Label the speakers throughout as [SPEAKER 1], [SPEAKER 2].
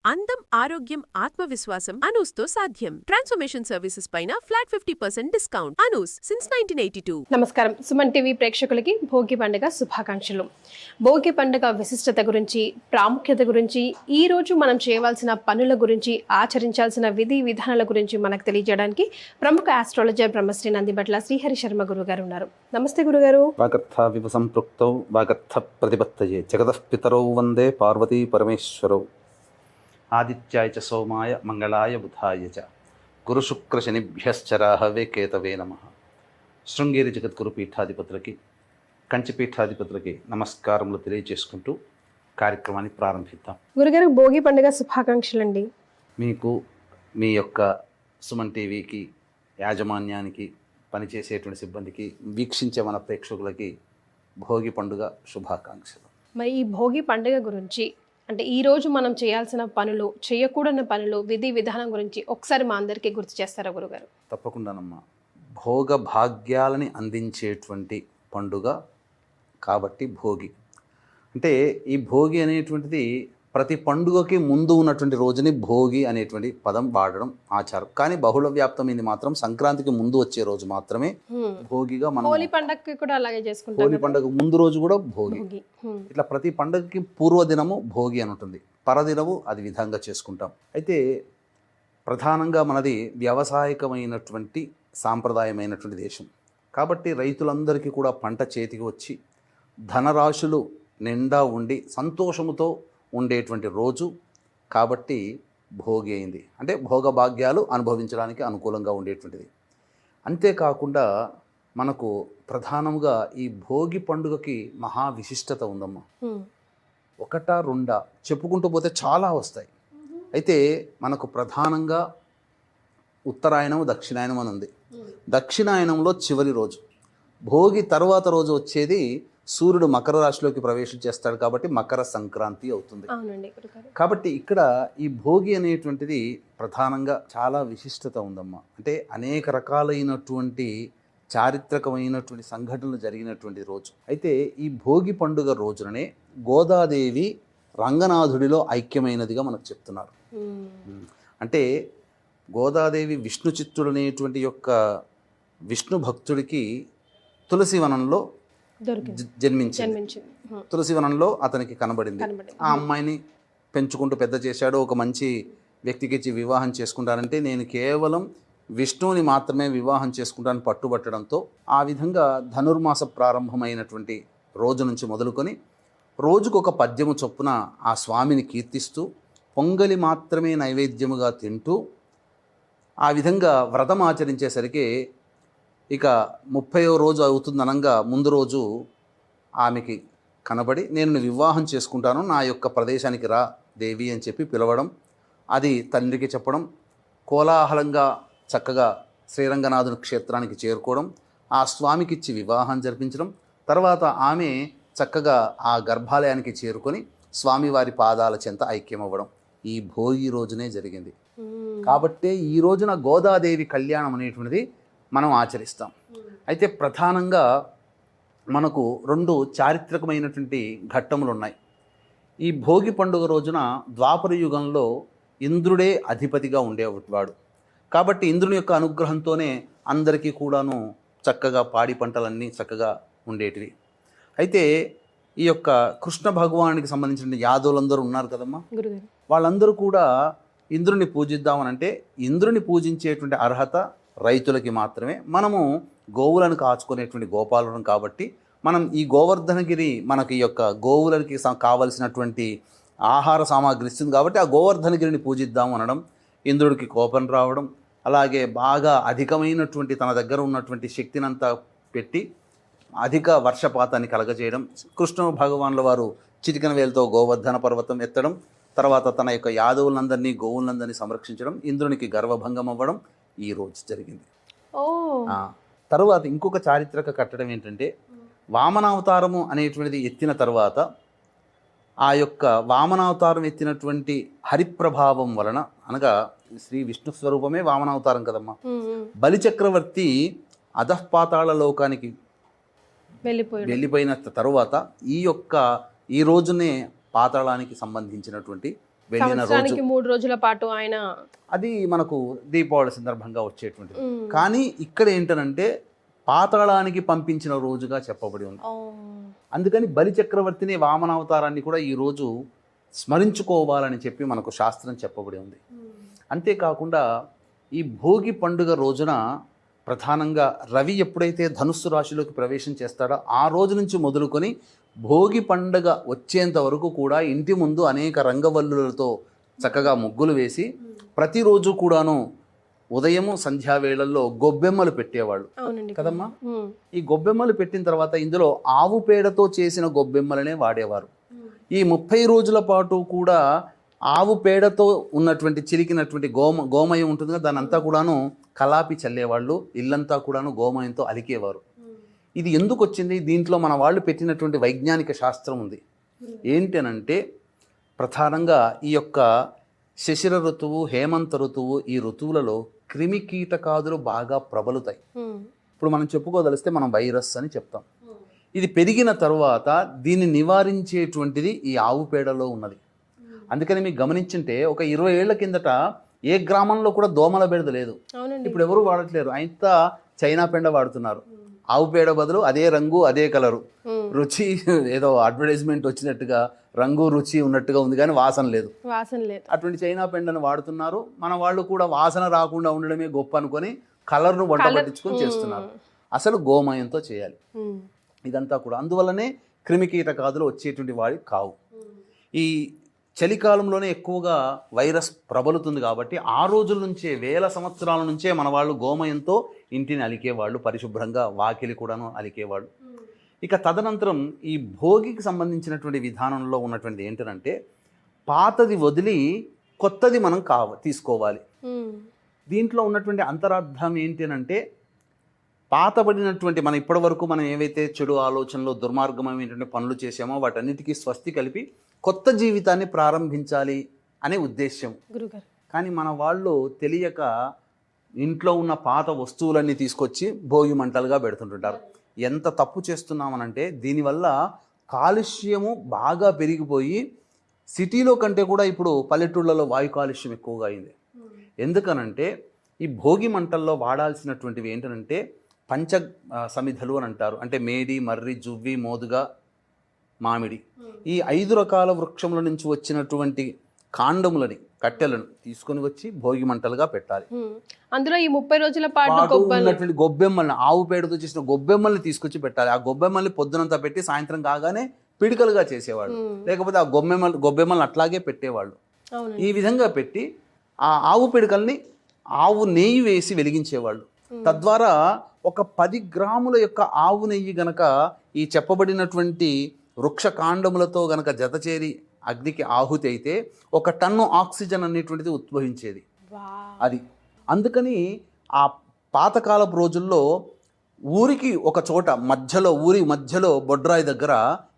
[SPEAKER 1] అందం, ఆరోగ్యం, ఆత్మవిశ్వాసం అనూస్తో సాధ్యం. ట్రాన్స్ఫర్మేషన్ సర్వీసెస్ పైన ఫ్లాట్ 50% డిస్కౌంట్. అనూస్ సిన్స్ 1982.
[SPEAKER 2] నమస్కారం. సుమన్ టీవీ ప్రేక్షకులకి భోగి పండుగ శుభాకాంక్షలు. భోగి పండుగ విశిష్టత గురించి, ప్రాముఖ్యత గురించి, ఈ రోజు మనం చేయవలసిన పనుల గురించి, ఆచరించాల్సిన విధి విధానాల గురించి మనకు తెలియజేయడానికి ప్రముఖ ఆస్ట్రాలజర్ బ్రహ్మశ్రీ నందిబట్ల శ్రీహరి శర్మ గురుగారు ఉన్నారు. నమస్తే గురుగారు.
[SPEAKER 3] వాగర్థ వివ సంపృక్తౌ వాగర్థ ప్రతిపత్తయే జగతః పితరౌ వందే పార్వతీ పరమేశ్వరౌ ఆదిత్యాయ చ సోమాయ మంగళాయ బుధాయ చ గురుశుక్రశనిభ్యశ్చరాహవే కేతవే నమః. శృంగేరి జగద్గురు పీఠాధిపతులకి, కంచి పీఠాధిపతులకి నమస్కారములు తెలియజేసుకుంటూ కార్యక్రమాన్ని ప్రారంభిద్దాం.
[SPEAKER 2] గురుగారు, భోగి పండుగ శుభాకాంక్షలు అండి.
[SPEAKER 3] మీకు మీ యొక్క సుమన్ టీవీకి, యాజమాన్యానికి, పనిచేసేటువంటి సిబ్బందికి, వీక్షించే మన ప్రేక్షకులకి భోగి పండుగ శుభాకాంక్షలు.
[SPEAKER 2] మరి ఈ భోగి పండుగ గురించి, అంటే ఈ రోజు మనం చేయాల్సిన పనులు, చేయకూడని పనులు, విధి విధానం గురించి ఒకసారి మా అందరికీ గుర్తు చేస్తారా గురుగారు?
[SPEAKER 3] తప్పకుండానమ్మా. భోగ భాగ్యాలని అందించేటువంటి పండుగ కాబట్టి భోగి. అంటే ఈ భోగి అనేటువంటిది ప్రతి పండుగకి ముందు ఉన్నటువంటి రోజుని భోగి అనేటువంటి పదం వాడడం ఆచారం. కానీ బహుళ వ్యాప్తమైంది మాత్రం సంక్రాంతికి ముందు వచ్చే రోజు మాత్రమే భోగిగా మనం.
[SPEAKER 2] హోలీ పండగకి కూడా అలాగే చేసుకుంటాం.
[SPEAKER 3] హోలీ పండుగ ముందు రోజు కూడా భోగి. ఇట్లా ప్రతి పండుగకి పూర్వదినము భోగి అని ఉంటుంది, పరదినము అది విధంగా చేసుకుంటాం. అయితే ప్రధానంగా మనది వ్యవసాయకమైనటువంటి సాంప్రదాయమైనటువంటి దేశం కాబట్టి రైతులందరికీ కూడా పంట చేతికి వచ్చి ధనరాశులు నిండా ఉండి సంతోషముతో ఉండేటువంటి రోజు కాబట్టి భోగి అయింది. అంటే భోగభాగ్యాలు అనుభవించడానికి అనుకూలంగా ఉండేటువంటిది. అంతేకాకుండా మనకు ప్రధానంగా ఈ భోగి పండుగకి మహా విశిష్టత ఉందమ్మా. ఒకటా రెండా చెప్పుకుంటూ పోతే చాలా వస్తాయి. అయితే మనకు ప్రధానంగా ఉత్తరాయణం, దక్షిణాయనం అని ఉంది. దక్షిణాయనంలో చివరి రోజు, భోగి తర్వాత రోజు వచ్చేది సూర్యుడు మకర రాశిలోకి ప్రవేశం చేస్తాడు కాబట్టి మకర సంక్రాంతి అవుతుంది. కాబట్టి ఇక్కడ ఈ భోగి అనేటువంటిది ప్రధానంగా చాలా విశిష్టత ఉందమ్మా. అంటే అనేక రకాలైనటువంటి చారిత్రకమైనటువంటి సంఘటనలు జరిగినటువంటి రోజు. అయితే ఈ భోగి పండుగ రోజుననే గోదాదేవి రంగనాథుడిలో ఐక్యమైనదిగా మనకు చెప్తున్నారు. అంటే గోదాదేవి విష్ణు చిత్తుడు అనేటువంటి యొక్క విష్ణు భక్తుడికి తులసివనంలో జన్మించింది. తులసివనంలో అతనికి కనబడింది. ఆ అమ్మాయిని పెంచుకుంటూ పెద్ద చేశాడు. ఒక మంచి వ్యక్తికి ఇచ్చి వివాహం చేసుకుంటానంటే నేను కేవలం విష్ణువుని మాత్రమే వివాహం చేసుకుంటానని పట్టుబట్టడంతో ఆ విధంగా ధనుర్మాస ప్రారంభమైనటువంటి రోజు నుంచి మొదలుకొని రోజుకొక పద్యము చొప్పున ఆ స్వామిని కీర్తిస్తూ పొంగలి మాత్రమే నైవేద్యముగా తింటూ ఆ విధంగా వ్రతం ఆచరించేసరికి ఇక 30వ రోజు అవుతుందనంగా ముందు రోజు ఆమెకి కనబడి నేను వివాహం చేసుకుంటాను, నా యొక్క ప్రదేశానికి రా దేవి అని చెప్పి పిలవడం, అది తండ్రికి చెప్పడం, కోలాహలంగా చక్కగా శ్రీరంగనాథుని క్షేత్రానికి చేరుకోవడం, ఆ స్వామికి ఇచ్చి వివాహం జరిపించడం, తర్వాత ఆమె చక్కగా ఆ గర్భాలయానికి చేరుకొని స్వామివారి పాదాల చెంత ఐక్యమవ్వడం ఈ భోగి రోజునే జరిగింది. కాబట్టే ఈ రోజున గోదాదేవి కళ్యాణం అనేటువంటిది మనం ఆచరిస్తాం. అయితే ప్రధానంగా మనకు రెండు చారిత్రకమైనటువంటి ఘట్టములు ఉన్నాయి. ఈ భోగి పండుగ రోజున ద్వాపర యుగంలో ఇంద్రుడే అధిపతిగా ఉండేవాడు కాబట్టి ఇంద్రుని యొక్క అనుగ్రహంతోనే అందరికీ కూడాను చక్కగా పాడి పంటలన్నీ చక్కగా ఉండేటివి. అయితే ఈ యొక్క కృష్ణ భగవానుడికి సంబంధించిన యాదవులందరూ ఉన్నారు కదమ్మా, వాళ్ళందరూ కూడా ఇంద్రుని పూజిద్దామనంటే ఇంద్రుని పూజించేటువంటి అర్హత రైతులకి మాత్రమే. మనము గోవులను కాచుకునేటువంటి గోపాలను కాబట్టి మనం ఈ గోవర్ధనగిరి మనకి ఈ యొక్క గోవులకి కావలసినటువంటి ఆహార సామాగ్రి ఇస్తుంది కాబట్టి ఆ గోవర్ధనగిరిని పూజిద్దాం అనడం, ఇంద్రుడికి కోపం రావడం, అలాగే బాగా అధికమైనటువంటి తన దగ్గర ఉన్నటువంటి శక్తినంతా పెట్టి అధిక వర్షపాతాన్ని కలగజేయడం, కృష్ణ భగవాన్ల వారు చిటికన వేలతో గోవర్ధన పర్వతం ఎత్తడం, తర్వాత తన యొక్క యాదవులందరినీ గోవులందరినీ సంరక్షించడం, ఇంద్రునికి గర్వభంగం అవ్వడం ఈ రోజు జరిగింది. తరువాత ఇంకొక చారిత్రక కట్టడం ఏంటంటే వామనావతారము అనేటువంటిది ఎత్తిన తర్వాత ఆ యొక్క వామనావతారం ఎత్తినటువంటి హరిప్రభావం వలన, అనగా శ్రీ విష్ణు స్వరూపమే వామనావతారం కదమ్మా, బలిచక్రవర్తి అధఃపాతాళ లోకానికి వెళ్ళిపోయిన తరువాత ఈ రోజునే పాతాళానికి సంబంధించినటువంటి వెళ్ళిన రోజు
[SPEAKER 2] సంవత్సరానికి 3 రోజుల పాటు ఆయన
[SPEAKER 3] అది మనకు దీపావళి సందర్భంగా వచ్చేటువంటిది. కానీ ఇక్కడ ఏంటనంటే పాతాళానికి పంపించిన రోజుగా చెప్పబడి ఉంది. అందుకని బలి చక్రవర్తిని వామనావతారాన్ని కూడా ఈ రోజు స్మరించుకోవాలని చెప్పి మనకు శాస్త్రం చెప్పబడి ఉంది. అంతేకాకుండా ఈ భోగి పండుగ రోజున ప్రధానంగా రవి ఎప్పుడైతే ధనుస్సు రాశిలోకి ప్రవేశం చేస్తాడో ఆ రోజు నుంచి మొదలుకొని భోగి పండుగ వచ్చేంత వరకు కూడా ఇంటి ముందు అనేక రంగవల్లులతో చక్కగా ముగ్గులు వేసి ప్రతిరోజు కూడాను ఉదయము సంధ్యావేళల్లో గొబ్బెమ్మలు పెట్టేవాళ్ళు కదమ్మా. ఈ గొబ్బెమ్మలు పెట్టిన తర్వాత ఇందులో ఆవు పేడతో చేసిన గొబ్బెమ్మలనే వాడేవారు. ఈ 30 రోజుల పాటు కూడా ఆవు పేడతో ఉన్నటువంటి చిలికినటువంటి గోమయం ఉంటుంది కదా, దాని అంతా కూడాను కలాపి చల్లేవాళ్ళు, ఇల్లంతా కూడాను గోమయంతో అలికేవారు. ఇది ఎందుకు వచ్చింది? దీంట్లో మన వాళ్ళు పెట్టినటువంటి వైజ్ఞానిక శాస్త్రం ఉంది. ఏంటనంటే ప్రధానంగా ఈ యొక్క శిశిర ఋతువు, హేమంత ఋతువు, ఈ ఋతువులలో క్రిమి కీటకాదులు బాగా ప్రబలుతాయి. ఇప్పుడు మనం చెప్పుకోదలిస్తే మనం వైరస్ అని చెప్తాం. ఇది పెరిగిన తరువాత దీన్ని నివారించేటువంటిది ఈ ఆవు పేడలో ఉన్నది. అందుకని మీకు గమనించుంటే ఒక 20 ఏళ్ల కిందట ఏ గ్రామంలో కూడా దోమల బెడద లేదు. ఇప్పుడు ఎవరు వాడట్లేరు, అంతా చైనా పెండ వాడుతున్నారు. ఆవు పేడ బదులు అదే రంగు అదే కలరు, రుచి ఏదో అడ్వర్టైజ్మెంట్ వచ్చినట్టుగా రంగు రుచి ఉన్నట్టుగా ఉంది కానీ వాసన లేదు. అటువంటి చైనా పెండను వాడుతున్నారు. మన వాళ్ళు కూడా వాసన రాకుండా ఉండడమే గొప్ప అనుకొని కలర్ను వంట పట్టించుకొని చేస్తున్నారు. అసలు గోమయంతో చేయాలి ఇదంతా కూడా. అందువల్లనే క్రిమికీటకాదులు వచ్చేటువంటి వాడి కావు. ఈ చలికాలంలోనే ఎక్కువగా వైరస్ ప్రబలుతుంది కాబట్టి ఆ రోజుల నుంచే, వేల సంవత్సరాల నుంచే మన వాళ్ళు గోమయంతో ఇంటిని అలికేవాళ్ళు, పరిశుభ్రంగా వాకిలి కూడాను అలికేవాళ్ళు. ఇక తదనంతరం ఈ భోగికి సంబంధించినటువంటి విధానంలో ఉన్నటువంటిది ఏంటంటే పాతది వదిలి కొత్తది మనం తీసుకోవాలి. దీంట్లో ఉన్నటువంటి అంతరార్థం ఏంటంటే పాతబడినటువంటి మనం ఇప్పటి వరకు మనం ఏవైతే చెడు ఆలోచనలు, దుర్మార్గమైనటువంటి పనులు చేసామో వాటన్నిటికీ స్వస్తి కలిపి కొత్త జీవితాన్ని ప్రారంభించాలి అనే ఉద్దేశ్యం. కానీ మన వాళ్ళు తెలియక ఇంట్లో ఉన్న పాత వస్తువులన్నీ తీసుకొచ్చి భోగి మంటలుగా పెడుతుంటుంటారు. ఎంత తప్పు చేస్తున్నామనంటే దీనివల్ల కాలుష్యము బాగా పెరిగిపోయి సిటీలో కంటే కూడా ఇప్పుడు పల్లెటూళ్ళలో వాయు కాలుష్యం ఎక్కువగా అయింది. ఎందుకనంటే ఈ భోగి మంటల్లో వాడాల్సినటువంటివి ఏంటంటే పంచ సమిధలు అని అంటారు. అంటే మేడి, మర్రి, జువ్వి, మోదుగా, మామిడి, ఈ 5 రకాల వృక్షముల నుంచి వచ్చినటువంటి కాండములని, కట్టెలను తీసుకొని వచ్చి భోగి మంటలుగా పెట్టాలి.
[SPEAKER 2] అందులో ఈ 30 రోజుల పాటు
[SPEAKER 3] ఉన్నటువంటి గొబ్బెమ్మల్ని, ఆవు పేడతో చేసిన గొబ్బెమ్మల్ని తీసుకొచ్చి పెట్టాలి. ఆ గొబ్బెమ్మల్ని పొద్దునంతా పెట్టి సాయంత్రం కాగానే పిడికలుగా చేసేవాళ్ళు, లేకపోతే ఆ గొబ్బెమ్మల్ని అట్లాగే పెట్టేవాళ్ళు. ఈ విధంగా పెట్టి ఆ ఆవు పిడికల్ని ఆవు నెయ్యి వేసి వెలిగించేవాళ్ళు. తద్వారా ఒక 10 గ్రాముల యొక్క ఆవు నెయ్యి గనక ఈ చెప్పబడినటువంటి వృక్ష కాండములతో గనక జతచేరి అగ్నికి ఆహుతి అయితే 1 టన్ను ఆక్సిజన్ అనేటువంటిది ఉద్భవించేది. అది అందుకని ఆ పాతకాలపు రోజుల్లో ఊరికి ఒక చోట మధ్యలో, ఊరి మధ్యలో బొడ్రాయి దగ్గర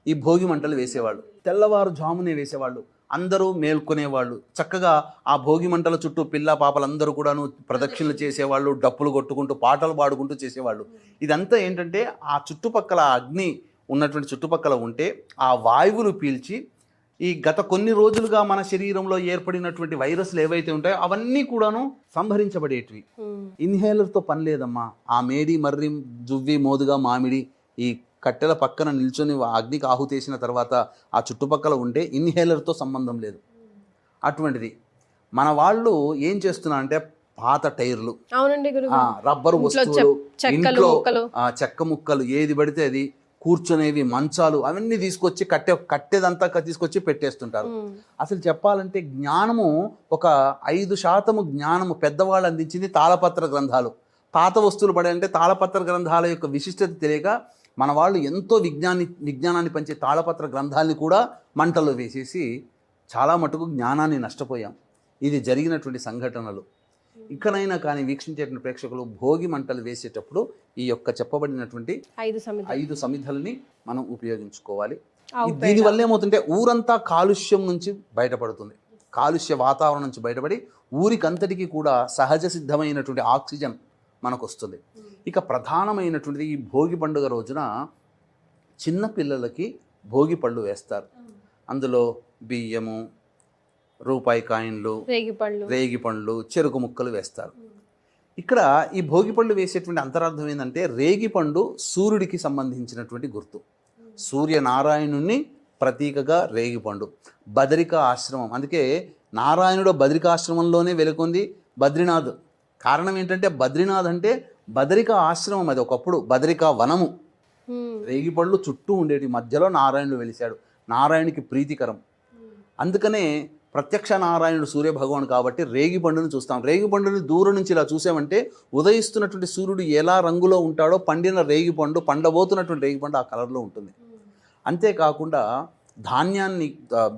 [SPEAKER 3] ఈ భోగి మంటలు వేసేవాళ్ళు. తెల్లవారుజామునే వేసేవాళ్ళు. అందరూ మేల్కొనేవాళ్ళు. చక్కగా ఆ భోగి మంటల చుట్టూ పిల్ల పాపలందరూ కూడాను ప్రదక్షిణలు చేసేవాళ్ళు, డప్పులు కొట్టుకుంటూ పాటలు పాడుకుంటూ చేసేవాళ్ళు. ఇదంతా ఏంటంటే ఆ చుట్టుపక్కల అగ్ని ఉన్నటువంటి చుట్టుపక్కల ఉంటే ఆ వాయువులు పీల్చి ఈ గత కొన్ని రోజులుగా మన శరీరంలో ఏర్పడినటువంటి వైరస్లు ఏవైతే ఉంటాయో అవన్నీ కూడాను సంహరించబడేటివి. ఇన్హేలర్తో పని లేదమ్మా. ఆ మేడి, మర్రి, జువ్వి, మోదుగా, మామిడి ఈ కట్టెల పక్కన నిల్చొని అగ్నికి ఆహుతేసిన తర్వాత ఆ చుట్టుపక్కల ఉంటే ఇన్హేలర్తో సంబంధం లేదు. అటువంటిది మన వాళ్ళు ఏం చేస్తున్నారంటే పాత టైర్లు, రబ్బరు వస్తువులు, ఇంట్లో చెక్క ముక్కలు ఏది పడితే అది, కూర్చునేవి మంచాలు అవన్నీ తీసుకొచ్చి కట్టేదంతా తీసుకొచ్చి పెట్టేస్తుంటారు. అసలు చెప్పాలంటే జ్ఞానము ఒక 5% జ్ఞానము పెద్దవాళ్ళు అందించింది తాళపత్ర గ్రంథాలు. పాత వస్తువులు పడాలంటే తాళపత్ర గ్రంథాల యొక్క విశిష్టత తెలియక మన వాళ్ళు ఎంతో విజ్ఞానాన్ని పంచే తాళపత్ర గ్రంథాలని కూడా మంటల్లో వేసేసి చాలా మటుకు జ్ఞానాన్ని నష్టపోయాం. ఇది జరిగినటువంటి సంఘటనలు. ఇకనైనా కానీ వీక్షించేటువంటి ప్రేక్షకులు భోగి మంటలు వేసేటప్పుడు ఈ యొక్క చెప్పబడినటువంటి 5 సమిధల్ని మనం ఉపయోగించుకోవాలి. దీనివల్ల ఏమవుతుంటే ఊరంతా కాలుష్యం నుంచి బయటపడుతుంది. కాలుష్య వాతావరణం నుంచి బయటపడి ఊరికంతటికీ కూడా సహజ సిద్ధమైనటువంటి ఆక్సిజన్ మనకు వస్తుంది. ఇక ప్రధానమైనటువంటిది ఈ భోగి పండుగ రోజున చిన్న పిల్లలకి భోగి పళ్ళు వేస్తారు. అందులో బియ్యము, రూపాయి కాయిన్లు,
[SPEAKER 2] రేగిపళ్ళు.
[SPEAKER 3] రేగిపండ్లు, చెరుకు ముక్కలు వేస్తారు. ఇక్కడ ఈ భోగిపళ్ళు వేసేటువంటి అంతరార్థం ఏంటంటే రేగిపండు సూర్యుడికి సంబంధించినటువంటి గుర్తు. సూర్యనారాయణుణ్ణి ప్రతీకగా రేగిపండు. బదరికా ఆశ్రమం, అందుకే నారాయణుడు బదరికాశ్రమంలోనే వెలుకొంది బద్రీనాథ్. కారణం ఏంటంటే బద్రీనాథ్ అంటే బదరికా ఆశ్రమం, అది ఒకప్పుడు బదరికా వనము. రేగిపళ్ళు చుట్టూ ఉండేటి, మధ్యలో నారాయణుడు వెలిశాడు, నారాయణునికి ప్రీతికరం. అందుకనే ప్రత్యక్ష నారాయణుడు సూర్యభగవాన్ కాబట్టి రేగిపండును చూస్తాం. రేగిపండుని దూరం నుంచి ఇలా చూసామంటే ఉదయిస్తున్నటువంటి సూర్యుడు ఎలా రంగులో ఉంటాడో పండిన రేగిపండు, పండబోతున్నటువంటి రేగిపండు ఆ కలర్లో ఉంటుంది. అంతేకాకుండా ధాన్యాన్ని,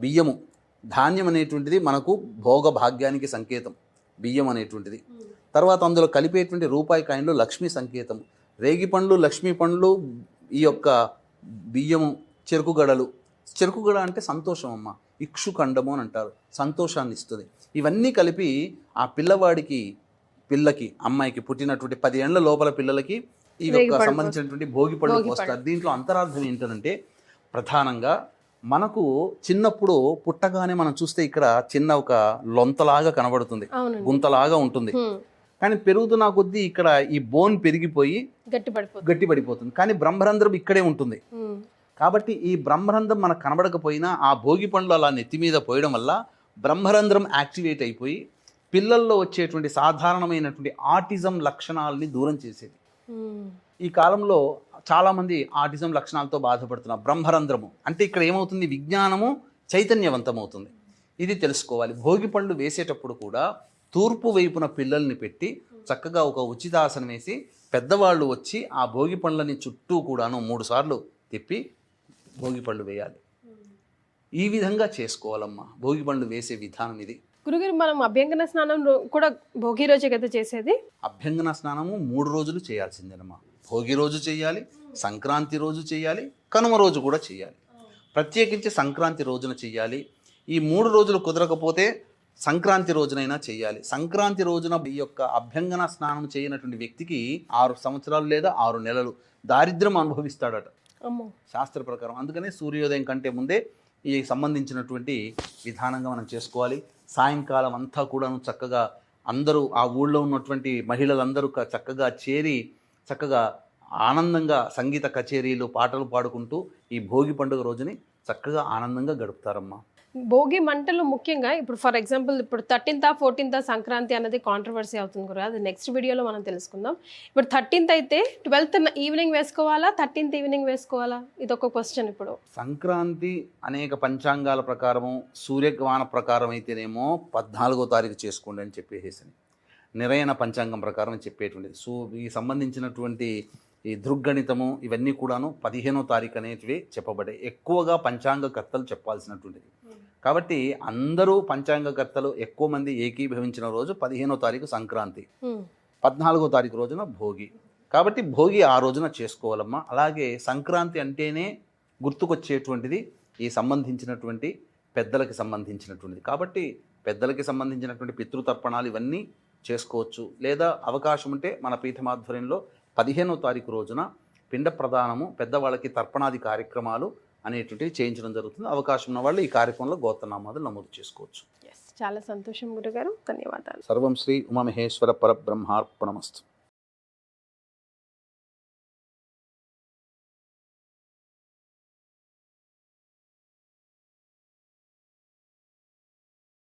[SPEAKER 3] బియ్యము, ధాన్యం అనేటువంటిది మనకు భోగ భాగ్యానికి సంకేతం, బియ్యం అనేటువంటిది. తర్వాత అందులో కలిపేటువంటి రూపాయి కాయిన్లు లక్ష్మీ సంకేతం. రేగిపండ్లు, లక్ష్మీ పండ్లు, ఈ యొక్క బియ్యము, చెరుకుగడలు. చెరుకుగడ అంటే సంతోషం అమ్మ, ఇక్షుఖండము అని అంటారు, సంతోషాన్ని ఇస్తుంది. ఇవన్నీ కలిపి ఆ పిల్లకి అమ్మాయికి పుట్టినటువంటి 10 ఏళ్ల లోపల పిల్లలకి ఈ యొక్క సంబంధించినటువంటి భోగిపళ్ళు పోస్తారు. దీంట్లో అంతరార్థం ఏంటంటే ప్రధానంగా మనకు చిన్నప్పుడు పుట్టగానే మనం చూస్తే ఇక్కడ చిన్న ఒక లొంతలాగా కనబడుతుంది, గుంతలాగా ఉంటుంది. కానీ పెరుగుతున్న కొద్దీ ఇక్కడ ఈ బోన్ పెరిగిపోయి గట్టిపడిపోతుంది. కానీ బ్రహ్మరంధ్రం ఇక్కడే ఉంటుంది. కాబట్టి ఈ బ్రహ్మరంధ్రం మనకు కనబడకపోయినా ఆ భోగి పండ్లు అలా నెత్తి మీద పోయడం వల్ల బ్రహ్మరంధ్రం యాక్టివేట్ అయిపోయి పిల్లల్లో వచ్చేటువంటి సాధారణమైనటువంటి ఆటిజం లక్షణాలని దూరం చేసేది. ఈ కాలంలో చాలామంది ఆటిజం లక్షణాలతో బాధపడుతున్నారు. బ్రహ్మరంధ్రము అంటే ఇక్కడ ఏమవుతుంది, విజ్ఞానము చైతన్యవంతమవుతుంది. ఇది తెలుసుకోవాలి. భోగి పళ్ళు వేసేటప్పుడు కూడా తూర్పు వైపున పిల్లల్ని పెట్టి చక్కగా ఒక ఉచితాసనం వేసి పెద్దవాళ్ళు వచ్చి ఆ భోగి పండ్లని చుట్టూ కూడాను 3 సార్లు తిప్పి భోగి పళ్ళు వేయాలి. ఈ విధంగా చేసుకోవాలమ్మా భోగి పళ్ళు వేసే విధానం ఇది.
[SPEAKER 2] గురుగారు, మనం అభ్యంగన స్నానం కూడా భోగి రోజే కదా చేసేది?
[SPEAKER 3] అభ్యంగన స్నానము 3 రోజులు చేయాల్సిందేనమ్మా. భోగి రోజు చేయాలి, సంక్రాంతి రోజు చేయాలి, కనుమ రోజు కూడా చేయాలి. ప్రత్యేకించి సంక్రాంతి రోజున చేయాలి. ఈ 3 రోజులు కుదరకపోతే సంక్రాంతి రోజునైనా చేయాలి. సంక్రాంతి రోజున ఈ యొక్క అభ్యంగన స్నానం చేయనటువంటి వ్యక్తికి 6 సంవత్సరాలు లేదా 6 నెలలు దారిద్ర్యం అనుభవిస్తాడట శాస్త్ర ప్రకారం. అందుకనే సూర్యోదయం కంటే ముందే ఈ సంబంధించినటువంటి విధానంగా మనం చేసుకోవాలి. సాయంకాలం అంతా కూడాను చక్కగా అందరూ ఆ ఊళ్ళో ఉన్నటువంటి మహిళలందరూ చక్కగా చేరి చక్కగా ఆనందంగా సంగీత కచేరీలు, పాటలు పాడుకుంటూ ఈ భోగి పండుగ రోజుని చక్కగా ఆనందంగా గడుపుతారమ్మా.
[SPEAKER 2] భోగి మంటలు ముఖ్యంగా ఇప్పుడు ఫర్ ఎగ్జాంపుల్ ఇప్పుడు 13th 14th సంక్రాంతి అన్నది కాంట్రవర్సీ అవుతుంది కదా, అది నెక్స్ట్ వీడియోలో మనం తెలుసుకుందాం. ఇప్పుడు 13th అయితే 12th ఈవినింగ్ వేసుకోవాలా, 13th ఈవినింగ్ వేసుకోవాలా, ఇది ఒక క్వశ్చన్. ఇప్పుడు సంక్రాంతి
[SPEAKER 3] అనేక పంచాంగాల ప్రకారము, సూర్యగ్రహణ ప్రకారం అయితేనేమో 14వ తారీఖు చేసుకోండి అని చెప్పేసి నిరయన పంచాంగం ప్రకారం చెప్పేటువంటిది. ఈ సంబంధించినటువంటి ఈ దృగ్గణితము ఇవన్నీ కూడాను 15వ తారీఖు అనేటివి చెప్పబడ్డాయి. ఎక్కువగా పంచాంగకర్తలు చెప్పాల్సినటువంటిది. కాబట్టి అందరూ పంచాంగకర్తలు ఎక్కువ మంది ఏకీభవించిన రోజు 15వ తారీఖు సంక్రాంతి, 14వ తారీఖు రోజున భోగి. కాబట్టి భోగి ఆ రోజున చేసుకోవాలమ్మా. అలాగే సంక్రాంతి అంటేనే గుర్తుకొచ్చేటువంటిది ఈ సంబంధించినటువంటి పెద్దలకి సంబంధించినటువంటిది. కాబట్టి పెద్దలకి సంబంధించినటువంటి పితృతర్పణాలు ఇవన్నీ చేసుకోవచ్చు. లేదా అవకాశం ఉంటే మన పీఠమాధ్వర్యంలో 15వ తారీఖు రోజున పిండ ప్రదానము, పెద్దవాళ్ళకి తర్పణాది కార్యక్రమాలు అనేటువంటివి చేయించడం జరుగుతుంది. అవకాశం ఉన్న వాళ్ళు ఈ కార్యక్రమంలో గోత్రనామాలు నమోదు చేసుకోవచ్చు.
[SPEAKER 2] చాలా సంతోషం గురుగారు, ధన్యవాదాలు.
[SPEAKER 3] సర్వం శ్రీ ఉమామహేశ్వర పరబ్రహ్మార్పణమస్తు.